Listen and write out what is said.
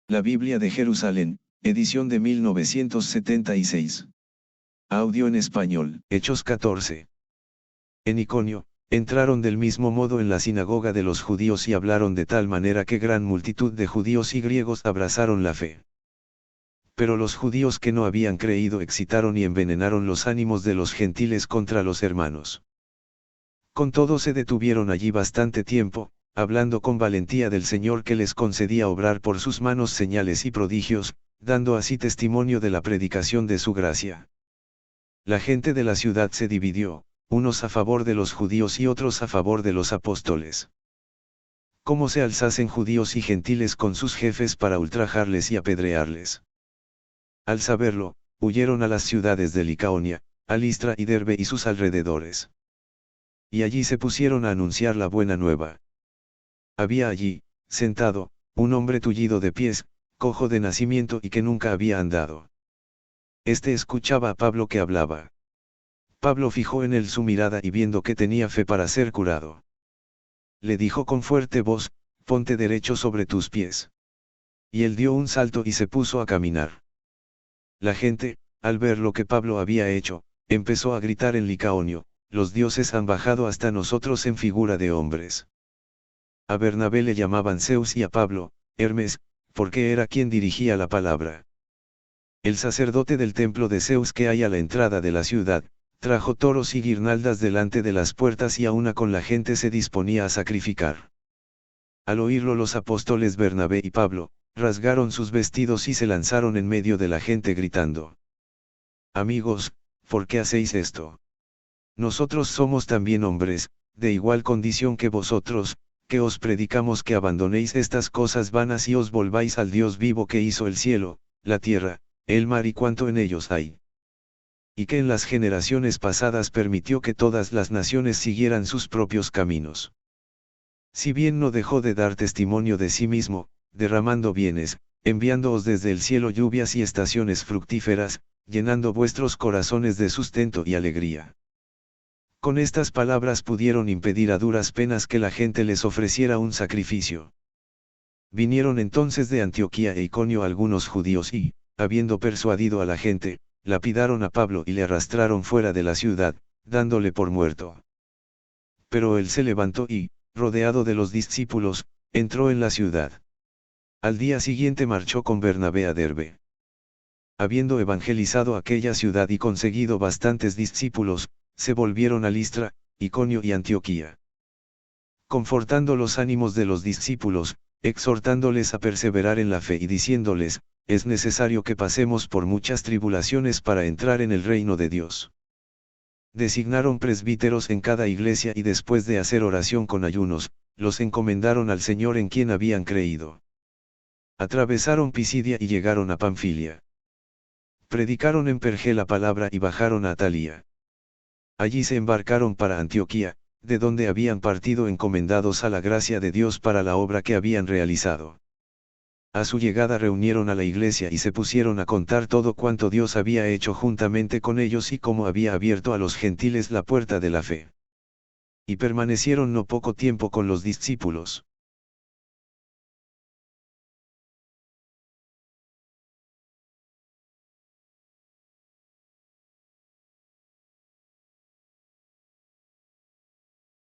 La Biblia de Jerusalén, edición de 1976. Audio en español. Hechos 14. En Iconio, entraron del mismo modo en la sinagoga de los judíos y hablaron de tal manera que gran multitud de judíos y griegos abrazaron la fe. Pero los judíos que no habían creído excitaron y envenenaron los ánimos de los gentiles contra los hermanos. Con todo se detuvieron allí bastante tiempo, hablando con valentía del Señor que les concedía obrar por sus manos señales y prodigios, dando así testimonio de la predicación de su gracia. La gente de la ciudad se dividió, unos a favor de los judíos y otros a favor de los apóstoles. Como se alzasen judíos y gentiles con sus jefes para ultrajarles y apedrearles. Al saberlo, huyeron a las ciudades de Licaonia, a Listra y Derbe y sus alrededores. Y allí se pusieron a anunciar la buena nueva. Había allí, sentado, un hombre tullido de pies, cojo de nacimiento y que nunca había andado. Este escuchaba a Pablo que hablaba. Pablo fijó en él su mirada y viendo que tenía fe para ser curado. Le dijo con fuerte voz, ponte derecho sobre tus pies. Y él dio un salto y se puso a caminar. La gente, al ver lo que Pablo había hecho, empezó a gritar en Licaonio, los dioses han bajado hasta nosotros en figura de hombres. A Bernabé le llamaban Zeus y a Pablo, Hermes, porque era quien dirigía la palabra. El sacerdote del templo de Zeus que hay a la entrada de la ciudad, trajo toros y guirnaldas delante de las puertas y a una con la gente se disponía a sacrificar. Al oírlo los apóstoles Bernabé y Pablo, rasgaron sus vestidos y se lanzaron en medio de la gente gritando. Amigos, ¿por qué hacéis esto? Nosotros somos también hombres, de igual condición que vosotros, que os predicamos que abandonéis estas cosas vanas y os volváis al Dios vivo que hizo el cielo, la tierra, el mar y cuanto en ellos hay. Y que en las generaciones pasadas permitió que todas las naciones siguieran sus propios caminos. Si bien no dejó de dar testimonio de sí mismo, derramando bienes, enviándoos desde el cielo lluvias y estaciones fructíferas, llenando vuestros corazones de sustento y alegría. Con estas palabras pudieron impedir a duras penas que la gente les ofreciera un sacrificio. Vinieron entonces de Antioquía e Iconio algunos judíos y, habiendo persuadido a la gente, lapidaron a Pablo y le arrastraron fuera de la ciudad, dándole por muerto. Pero él se levantó y, rodeado de los discípulos, entró en la ciudad. Al día siguiente marchó con Bernabé a Derbe. Habiendo evangelizado aquella ciudad y conseguido bastantes discípulos, se volvieron a Listra, Iconio y Antioquía. Confortando los ánimos de los discípulos, exhortándoles a perseverar en la fe y diciéndoles, es necesario que pasemos por muchas tribulaciones para entrar en el reino de Dios. Designaron presbíteros en cada iglesia y después de hacer oración con ayunos, los encomendaron al Señor en quien habían creído. Atravesaron Pisidia y llegaron a Panfilia. Predicaron en Perge la palabra y bajaron a Atalía. Allí se embarcaron para Antioquía, de donde habían partido encomendados a la gracia de Dios para la obra que habían realizado. A su llegada reunieron a la iglesia y se pusieron a contar todo cuanto Dios había hecho juntamente con ellos y cómo había abierto a los gentiles la puerta de la fe. Y permanecieron no poco tiempo con los discípulos.